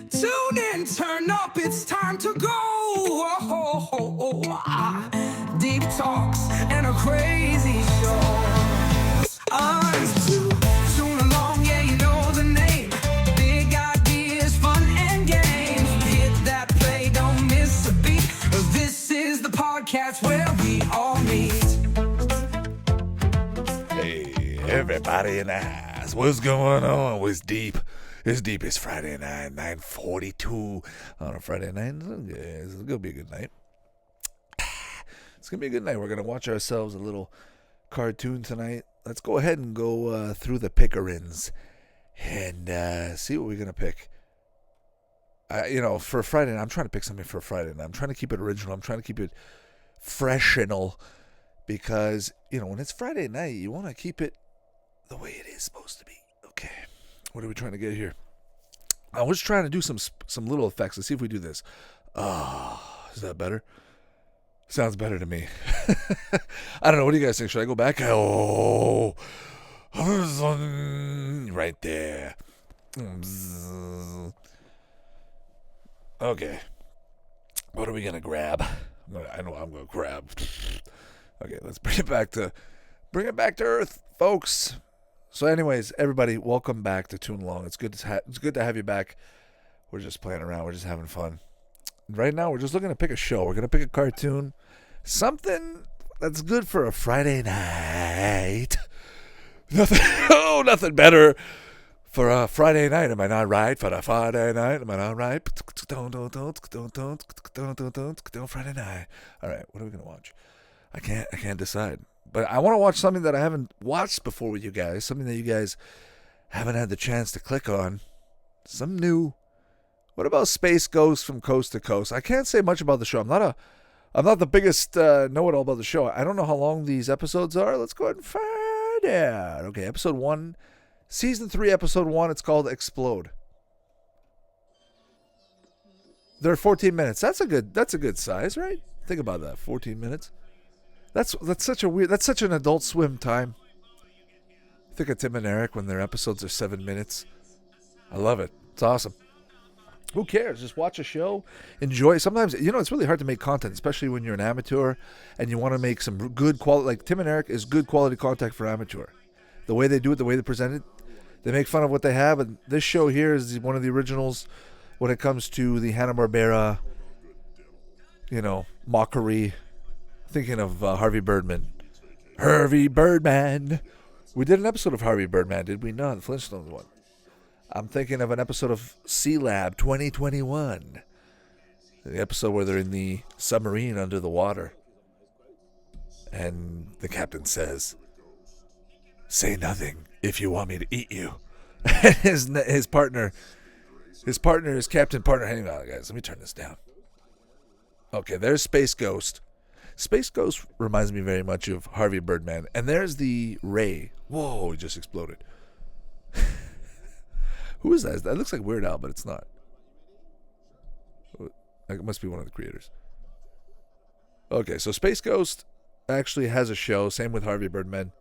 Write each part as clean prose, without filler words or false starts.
Tune in, turn up, it's time to go. Deep talks and a crazy show. It's Toon Along, yeah, you know the name. Big ideas, fun and games. Hit that play, don't miss a beat. This is the podcast where we all meet. Hey, everybody in the house. What's going on? What's deep? It's deep. It's Friday night, 9:42 on a Friday night. It's going to be a good night. It's going to be a good night. We're going to watch ourselves a little cartoon tonight. Let's go ahead and go through the pickerins and see what we're going to pick. For Friday night, I'm trying to pick something for Friday night. I'm trying to keep it original. I'm trying to keep it freshenal because, when it's Friday night, you want to keep it the way it is supposed to be. Okay. What are we trying to get here? I was trying to do some little effects. Let's see if we do this. Is that better? Sounds better to me. I don't know. What do you guys think? Should I go back? Oh, right there. Okay. What are we gonna grab? I know I'm gonna grab. Okay, let's bring it back to earth, folks. So, anyways, everybody, welcome back to Toon Along. It's good to have you back. We're just playing around. We're just having fun. Right now, we're just looking to pick a show. We're gonna pick a cartoon, something that's good for a Friday night. Nothing better for a Friday night. Am I not right? For a Friday night, am I not right? Friday night. All right, what are we gonna watch? I can't decide. But I want to watch something that I haven't watched before with you guys. Something that you guys haven't had the chance to click on. Some new. What about Space Ghost from Coast to Coast? I can't say much about the show. I'm not the biggest know-it-all about the show. I don't know how long these episodes are. Let's go ahead and find out. Okay, episode 1. Season 3, episode 1. It's called Explode. They're 14 minutes. That's a good size, right? Think about that. 14 minutes. That's such an Adult Swim time. Think of Tim and Eric when their episodes are 7 minutes. I love it. It's awesome. Who cares? Just watch a show, enjoy. Sometimes, it's really hard to make content, especially when you're an amateur and you want to make some good quality. Like Tim and Eric is good quality content for amateur. The way they do it, the way they present it, they make fun of what they have. And this show here is one of the originals when it comes to the Hanna-Barbera, mockery. Thinking of Harvey Birdman. Harvey Birdman. We did an episode of Harvey Birdman, did we not? The Flintstones one. I'm thinking of an episode of Sea Lab 2021. The episode where they're in the submarine under the water. And the captain says, "Say nothing if you want me to eat you." his partner, his captain partner. Hang on, guys. Let me turn this down. Okay, there's Space Ghost. Space Ghost reminds me very much of Harvey Birdman. And there's the Ray. Whoa, it just exploded. Who is that? That looks like Weird Al, but it's not. It must be one of the creators. Okay, so Space Ghost actually has a show. Same with Harvey Birdman.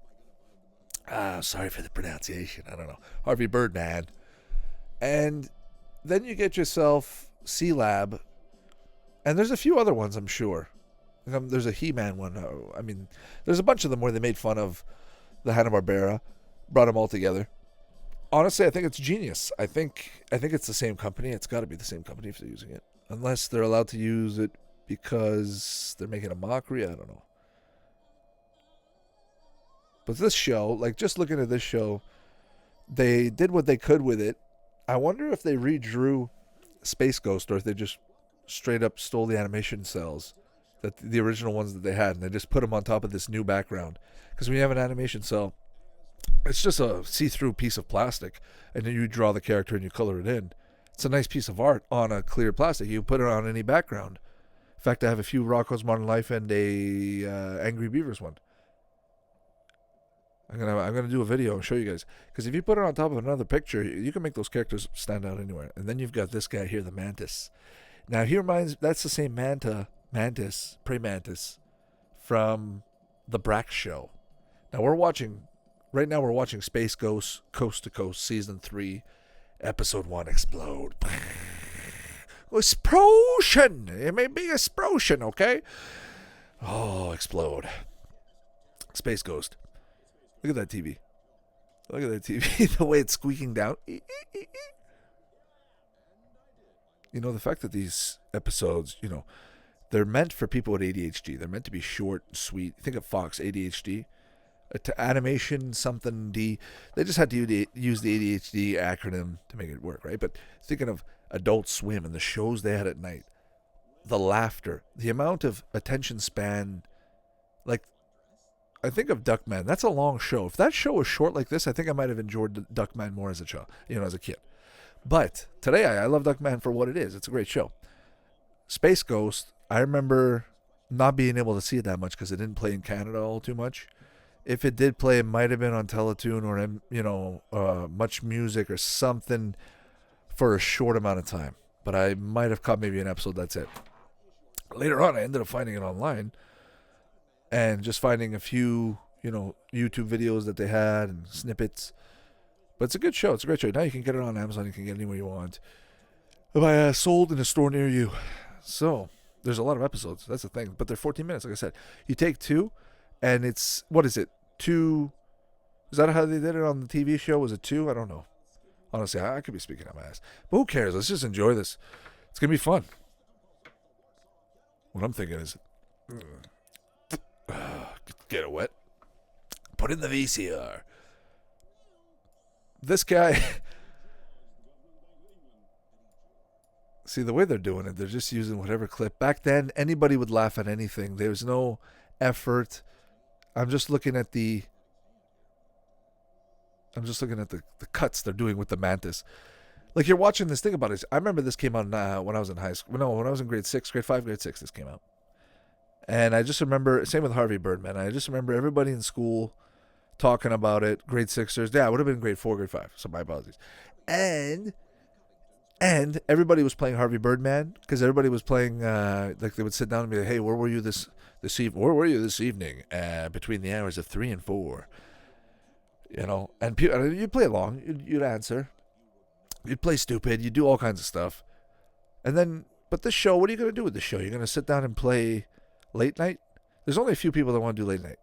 Sorry for the pronunciation. I don't know. Harvey Birdman. And then you get yourself Sea Lab. And there's a few other ones, I'm sure. There's a He-Man one. There's a bunch of them where they made fun of the Hanna-Barbera, brought them all together. Honestly, I think it's genius. I think it's the same company. It's got to be the same company if they're using it, unless they're allowed to use it because they're making a mockery. I don't know. But this show, just looking at this show, they did what they could with it. I wonder if they redrew Space Ghost or if they just straight up stole the animation cells. That the original ones that they had, and they just put them on top of this new background. Because when you have an animation cell, it's just a see-through piece of plastic, and then you draw the character and you color it in. It's a nice piece of art on a clear plastic. You put it on any background. In fact, I have a few Rocko's Modern Life and a Angry Beavers one. I'm gonna do a video and show you guys. Because if you put it on top of another picture, you can make those characters stand out anywhere. And then you've got this guy here, the Mantis. Now that's the same praying mantis from the Brack Show. Now we're watching Space Ghost Coast to Coast Season 3, Episode 1, Explode. Explosion! It may be explosion, okay? Oh, explode. Space Ghost. Look at that TV. Look at that TV. The way it's squeaking down. You know, the fact that these episodes, you know, they're meant for people with ADHD. They're meant to be short and sweet. Think of Fox, ADHD. To animation, something D. They just had to use the ADHD acronym to make it work, right? But thinking of Adult Swim and the shows they had at night, the laughter, the amount of attention span, like, I think of Duckman. That's a long show. If that show was short like this, I think I might have enjoyed Duckman more as a child, as a kid. But today, I love Duckman for what it is. It's a great show. Space Ghost, I remember not being able to see it that much because it didn't play in Canada all too much. If it did play, it might have been on Teletoon or, Much Music or something for a short amount of time. But I might have caught maybe an episode, that's it. Later on, I ended up finding it online and just finding a few, YouTube videos that they had and snippets. But it's a good show. It's a great show. Now you can get it on Amazon. You can get it anywhere you want. Sold in a store near you. So there's a lot of episodes. That's the thing. But they're 14 minutes, like I said. You take 2, and it's, what is it? 2. Is that how they did it on the TV show? Was it 2? I don't know. Honestly, I could be speaking out my ass. But who cares? Let's just enjoy this. It's going to be fun. What I'm thinking is, get it wet. Put in the VCR. This guy, see the way they're doing it, they're just using whatever clip. Back then, anybody would laugh at anything. There was no effort. I'm just looking at the cuts they're doing with the mantis. Like, you're watching this, think about it. I remember this came out when I was in high school. No, when I was in grade 5, grade 6, this came out. And I just remember, same with Harvey Birdman. I just remember everybody in school talking about it. Grade 6ers. Yeah, it would have been grade 4, grade 5. So my apologies. And everybody was playing Harvey Birdman because everybody was playing, like they would sit down and be like, hey, where were you this evening? Where were you this evening? Between the hours of 3 and 4. And you'd play along. You'd answer. You'd play stupid. You'd do all kinds of stuff. And then, but this show, what are you going to do with this show? You're going to sit down and play late night? There's only a few people that want to do late night.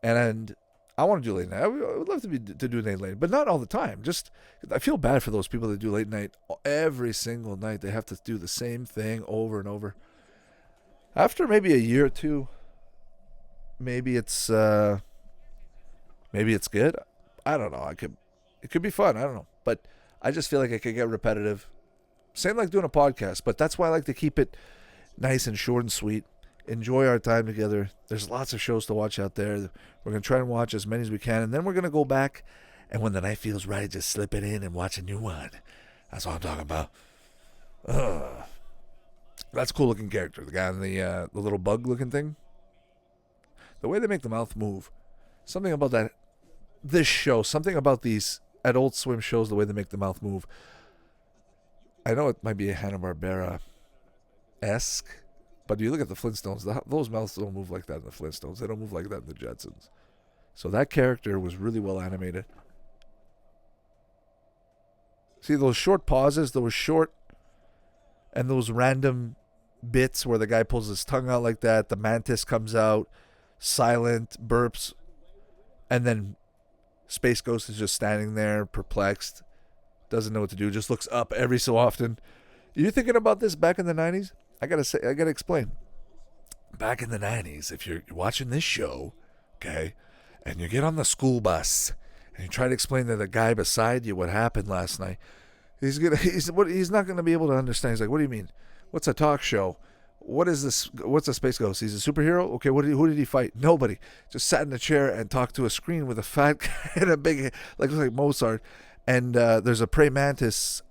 And I want to do late night. I would love to do late night, but not all the time. Just, I feel bad for those people that do late night every single night. They have to do the same thing over and over. After maybe a year or two, maybe it's good. I don't know. It could be fun. I don't know. But I just feel like it could get repetitive. Same like doing a podcast, but that's why I like to keep it nice and short and sweet. Enjoy our time together. There's lots of shows to watch out there. We're going to try and watch as many as we can, and then we're going to go back, and when the night feels right, just slip it in and watch a new one. That's what I'm talking about. That's a cool-looking character. The guy in the little bug-looking thing. The way they make the mouth move. Something about that. This show. Something about these Adult Swim shows, the way they make the mouth move. I know it might be a Hanna-Barbera-esque, but you look at the Flintstones, those mouths don't move like that in the Flintstones. They don't move like that in the Jetsons. So that character was really well animated. See those short pauses, those short and those random bits where the guy pulls his tongue out like that, the mantis comes out, silent, burps, and then Space Ghost is just standing there, perplexed, doesn't know what to do, just looks up every so often. You thinking about this back in the 90s? I gotta explain. Back in the 90s, if you're watching this show, okay, and you get on the school bus and you try to explain to the guy beside you what happened last night, he's not gonna be able to understand. He's like, "What do you mean? What's a talk show? What is this? What's a Space Ghost? He's a superhero? Okay, who did he fight? Nobody. Just sat in a chair and talked to a screen with a fat guy and a big, like Mozart, and there's a praying mantis.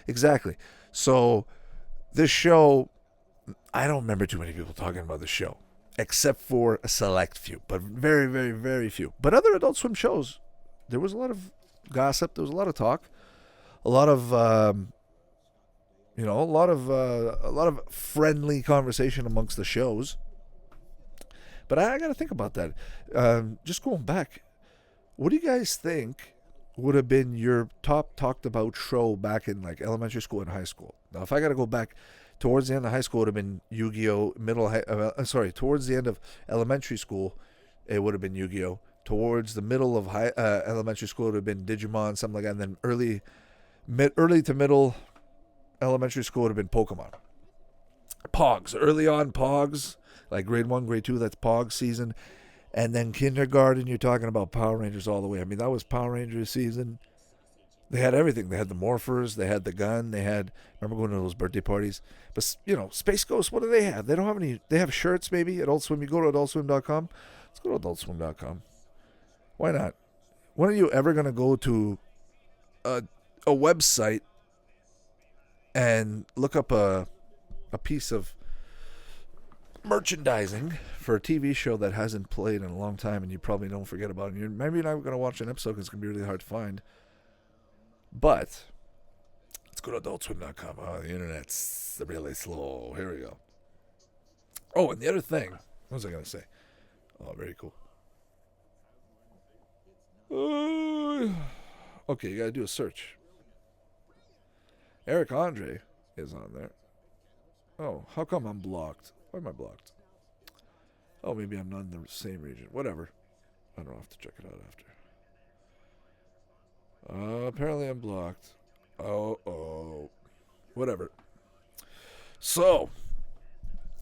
Exactly. So this show, I don't remember too many people talking about the show, except for a select few, but very, very, very few. But other Adult Swim shows, there was a lot of gossip. There was a lot of talk, a lot of, a lot of friendly conversation amongst the shows. But I got to think about that. Just going back, what do you guys think would have been your top talked about show back in like elementary school and high school. Now, if I got to go back towards the end of high school, it would have been Yu-Gi-Oh. Towards the end of elementary school, it would have been Yu-Gi-Oh. Towards the middle of elementary school, it would have been Digimon, something like that. And then early to middle elementary school would have been Pokemon. Pogs. Early on, Pogs. Like grade 1, grade 2, that's Pog season. And then kindergarten, you're talking about Power Rangers all the way. I mean, that was Power Rangers season. They had everything. They had the morphers. They had the gun. Remember going to those birthday parties? But, Space Ghost, what do they have? They don't have any. They have shirts maybe. Adult Swim. You go to adultswim.com. Let's go to adultswim.com. Why not? When are you ever going to go to a website and look up a piece of merchandising for a TV show that hasn't played in a long time and you probably don't forget about it? Maybe you're not going to watch an episode because it's going to be really hard to find. But let's go to adultswim.com. Oh, the internet's really slow. Here we go. Oh, and the other thing. What was I going to say? Oh, very cool. Okay, you got to do a search. Eric Andre is on there. Oh, how come I'm blocked? Why am I blocked? Oh, maybe I'm not in the same region. Whatever. I don't have to check it out after. Apparently I'm blocked. Oh. Whatever. So,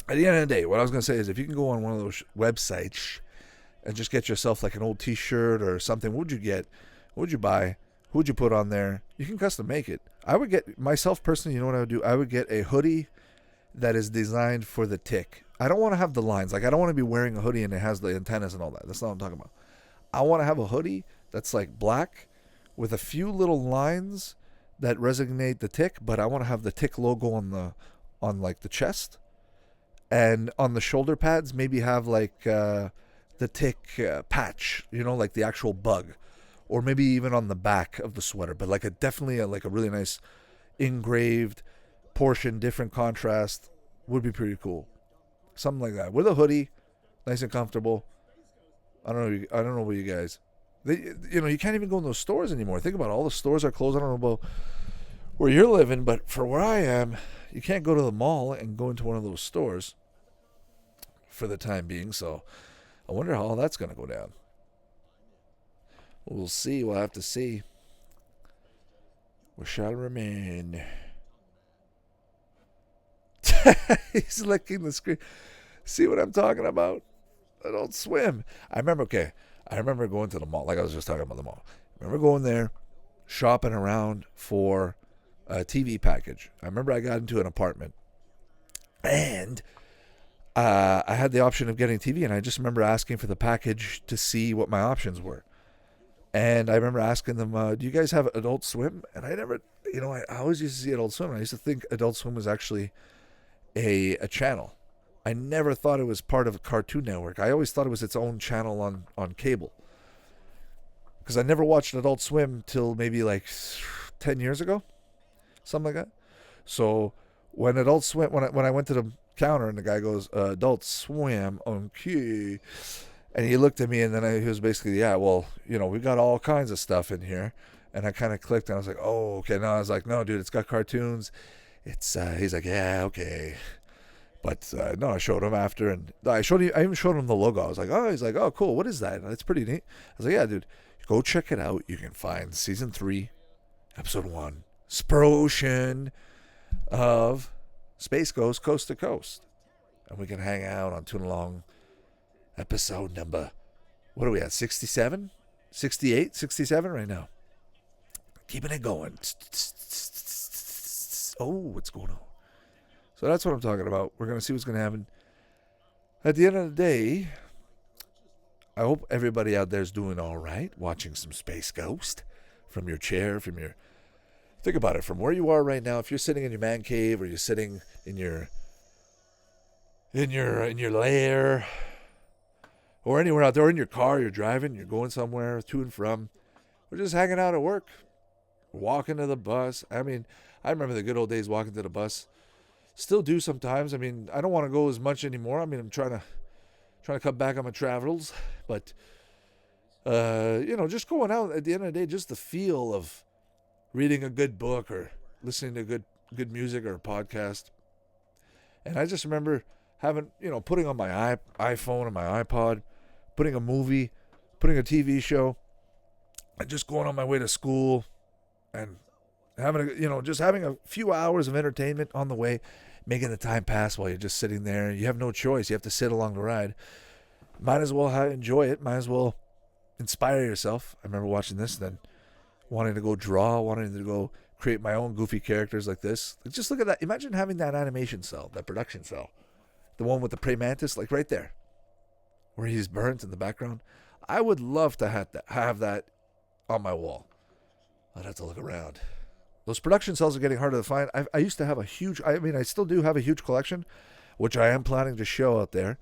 at the end of the day, what I was going to say is if you can go on one of those websites and just get yourself like an old t-shirt or something, what would you get? What would you buy? Who would you put on there? You can custom make it. I would get, myself personally, you know what I would do? I would get a hoodie that is designed for the tick. I don't want to have the lines. Like, I don't want to be wearing a hoodie and it has the antennas and all that. That's not what I'm talking about. I want to have a hoodie that's like black with a few little lines that resonate the tick, but I want to have the tick logo on like the chest, and on the shoulder pads maybe have like the tick patch, like the actual bug, or maybe even on the back of the sweater, but like definitely a really nice engraved portion, different contrast would be pretty cool. Something like that with a hoodie, nice and comfortable. I don't know about you guys. You can't even go in those stores anymore. Think about it, all the stores are closed. I don't know about where you're living, but for where I am, you can't go to the mall and go into one of those stores for the time being. So I wonder how all that's going to go down. We'll see. We'll have to see. We shall remain. He's licking the screen. See what I'm talking about? Adult Swim. I remember going to the mall, like I was just talking about the mall. I remember going there, shopping around for a TV package. I remember I got into an apartment, and I had the option of getting TV, and I just remember asking for the package to see what my options were. And I remember asking them, do you guys have Adult Swim? And I never, I always used to see Adult Swim. I used to think Adult Swim was actually a channel. I never thought it was part of a Cartoon Network. I always thought it was its own channel on cable. Because I never watched Adult Swim till maybe like 10 years ago. Something like that. So when Adult Swim, when I went to the counter and the guy goes, Adult Swim, okay. And he looked at me and then he was basically, yeah, well, we got all kinds of stuff in here. And I kind of clicked and I was like, oh, okay. No, I was like, no, dude, it's got cartoons. He's like, yeah, okay. But no, I showed him after, and I even showed him the logo. I was like, oh, he's like, oh, cool. What is that? That's pretty neat. I was like, yeah, dude, go check it out. You can find season 3, episode 1, Sprotion of Space Ghost Coast to Coast, and we can hang out on Toon Along episode number. What are we at? 67, 68, 67 right now. Keeping it going. Oh, what's going on? So that's what I'm talking about. We're going to see what's going to happen. At the end of the day, I hope everybody out there is doing all right, watching some Space Ghost from your chair, think about it, from where you are right now. If you're sitting in your man cave or you're sitting in your lair or anywhere out there, or in your car, you're driving, you're going somewhere to and from, we're just hanging out at work, walking to the bus. I mean, I remember the good old days walking to the bus. Still do sometimes. I mean, I don't want to go as much anymore. I mean, I'm trying to cut back on my travels, but Just going out at the end of the day, just the feel of reading a good book or listening to good music or a podcast. And I just remember having, putting on my iPhone and my iPod, putting a movie, putting a TV show, and just going on my way to school and just having a few hours of entertainment on the way, making the time pass while you're just sitting there. You have no choice. You have to sit along the ride. Might as well enjoy it. Might as well inspire yourself. I remember watching this, then wanting to go draw, wanting to go create my own goofy characters like this. Just look at that. Imagine having that animation cell, that production cell. The one with the praying mantis, like right there, where he's burnt in the background. I would love to have that on my wall. I'd have to look around. Those production cells are getting harder to find. I used to have I still do have a huge collection, which I am planning to show out there.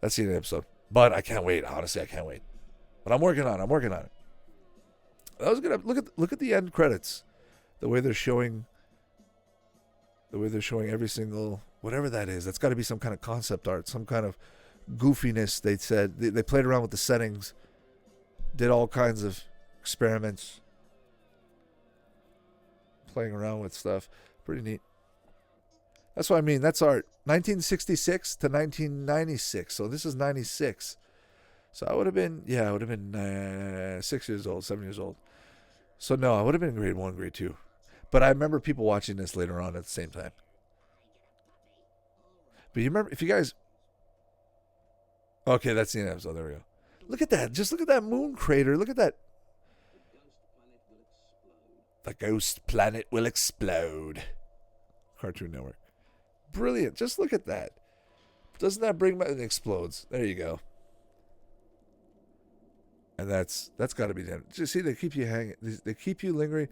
That's the end of the episode. But I can't wait. Honestly, I can't wait. But I'm working on it. That was good. Look at the end credits. The way they're showing every single, whatever that is. That's got to be some kind of concept art, some kind of goofiness. They said they played around with the settings, did all kinds of experiments, playing around with stuff. Pretty neat. That's what I mean. That's art. 1966 to 1996. So this is 96. So I would have been 6 years old, 7 years old. So no, I would have been in grade 1, grade 2. But I remember people watching this later on at the same time. But you remember, if you guys... Okay, that's the end of the episode. There we go. Look at that. Just look at that moon crater. Look at that. The ghost planet will explode. Cartoon Network. Brilliant. Just look at that. Doesn't that bring back... It explodes. There you go. And that's got to be them. Just see, they keep you hanging. They keep you lingering.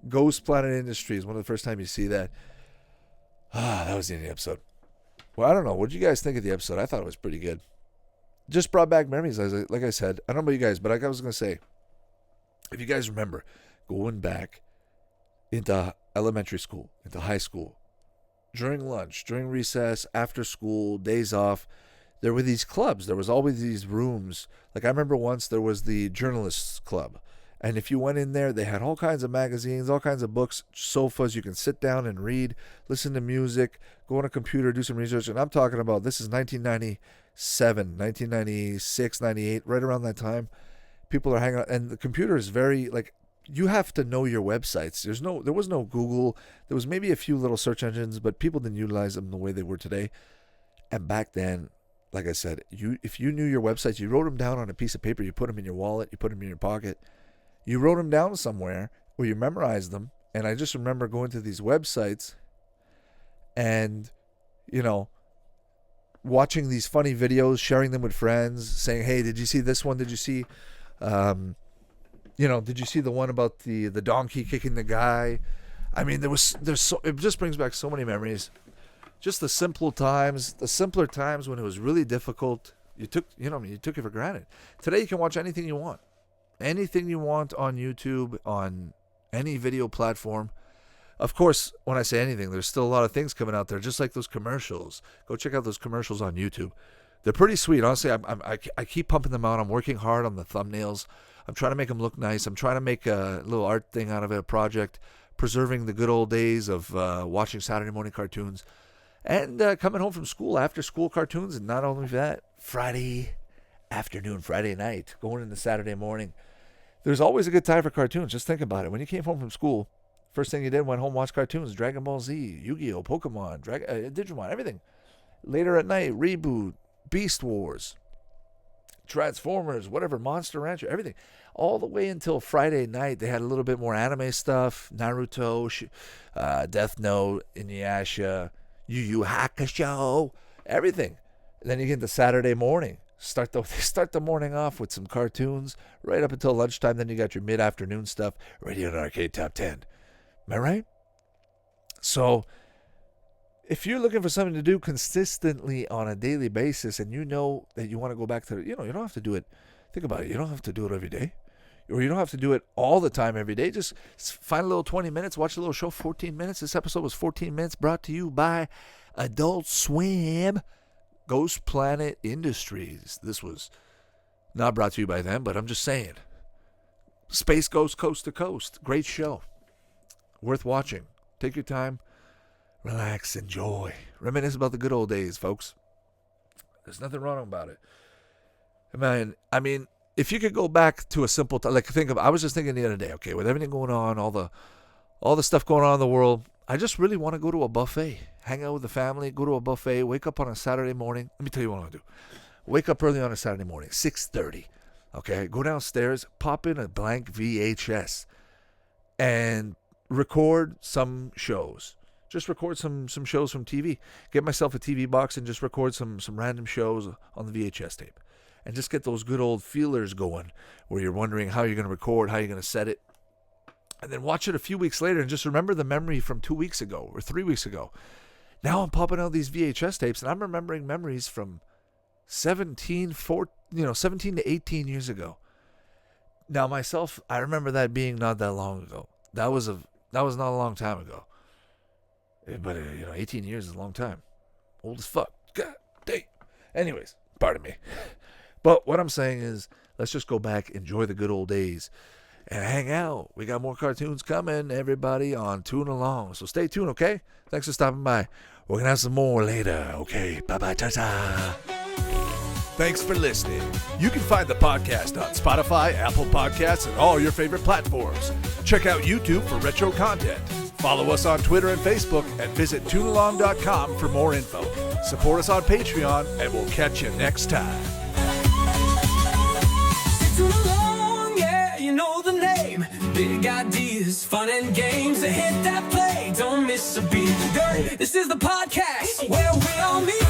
Ghost Planet Industries. One of the first time you see that. That was the end of the episode. Well, I don't know. What did you guys think of the episode? I thought it was pretty good. Just brought back memories. Like I said, I don't know about you guys, but like I was going to say, if you guys remember going back into elementary school, into high school, during lunch, during recess, after school, days off, there were these clubs. There was always these rooms. Like I remember once there was the journalists club. And if you went in there, they had all kinds of magazines, all kinds of books, sofas. You can sit down and read, listen to music, go on a computer, do some research. And I'm talking about, this is 1997, 1996, 98, right around that time. People are hanging out. And the computer is very, like, you have to know your websites. There was no Google. There was maybe a few little search engines, but people didn't utilize them the way they were today. And back then, like I said, if you knew your websites, you wrote them down on a piece of paper, you put them in your wallet, you put them in your pocket. You wrote them down somewhere or you memorized them. And I just remember going to these websites and, watching these funny videos, sharing them with friends, saying, hey, did you see this one? Did you see, did you see the one about the donkey kicking the guy? I mean, it just brings back so many memories. Just the simpler times when it was really difficult. You took it for granted. Today you can watch anything you want. Anything you want on YouTube, on any video platform. Of course, when I say anything, there's still a lot of things coming out there, just like those commercials. Go check out those commercials on YouTube. They're pretty sweet. Honestly, I keep pumping them out. I'm working hard on the thumbnails. I'm trying to make them look nice. I'm trying to make a little art thing out of it, a project, preserving the good old days of watching Saturday morning cartoons. And coming home from school, after school cartoons, and not only that, Friday afternoon, Friday night, going into Saturday morning. There's always a good time for cartoons. Just think about it. When you came home from school, first thing you did, went home, watched cartoons, Dragon Ball Z, Yu-Gi-Oh, Pokemon, Digimon, everything. Later at night, Reboot, Beast Wars, Transformers, whatever, Monster Rancher, everything. All the way until Friday night, they had a little bit more anime stuff, Naruto, Death Note, Inuyasha, Yu Yu Hakusho, everything. And then you get into Saturday morning. Start the morning off with some cartoons right up until lunchtime. Then you got your mid-afternoon stuff, Radio and Arcade Top 10. Am I right? So if you're looking for something to do consistently on a daily basis and you know that you want to go back to, you don't have to do it. Think about it. You don't have to do it every day. Or you don't have to do it all the time every day. Just find a little 20 minutes, watch a little show, 14 minutes. This episode was 14 minutes, brought to you by Adult Swim. Ghost Planet Industries. This was Not brought to you by them, but I'm just saying. Space Ghost Coast to Coast. Great show. Worth watching. Take your time. Relax. Enjoy. Reminisce about the good old days, folks. There's nothing wrong about it. I mean, if you could go back to a simple time, like I was just thinking the other day, okay, with everything going on, all the stuff going on in the world, I just really want to go to a buffet, hang out with the family, go to a buffet, wake up on a Saturday morning. Let me tell you what I want to do. Wake up early on a Saturday morning, 6:30. Okay, go downstairs, pop in a blank VHS, and record some shows. Just record some shows from TV. Get myself a TV box and just record some random shows on the VHS tape. And just get those good old feelers going where you're wondering how you're going to record, how you're going to set it. And then watch it a few weeks later and just remember the memory from 2 weeks ago or 3 weeks ago. Now I'm popping out these VHS tapes and I'm remembering memories from 17 to 18 years ago. Now myself, I remember that being not that long ago. That was not a long time ago. But 18 years is a long time. Old as fuck. God damn. Anyways, pardon me. But what I'm saying is, let's just go back, enjoy the good old days, and hang out. We got more cartoons coming, everybody, on Toon Along. So stay tuned, okay? Thanks for stopping by. We're going to have some more later, okay? Bye-bye, ta-ta. Thanks for listening. You can find the podcast on Spotify, Apple Podcasts, and all your favorite platforms. Check out YouTube for retro content. Follow us on Twitter and Facebook, and visit toonalong.com for more info. Support us on Patreon, and we'll catch you next time. Toon Along, yeah, you know the name. Big ideas, fun and games. Hit that play, don't miss a beat. This is the podcast where we all meet.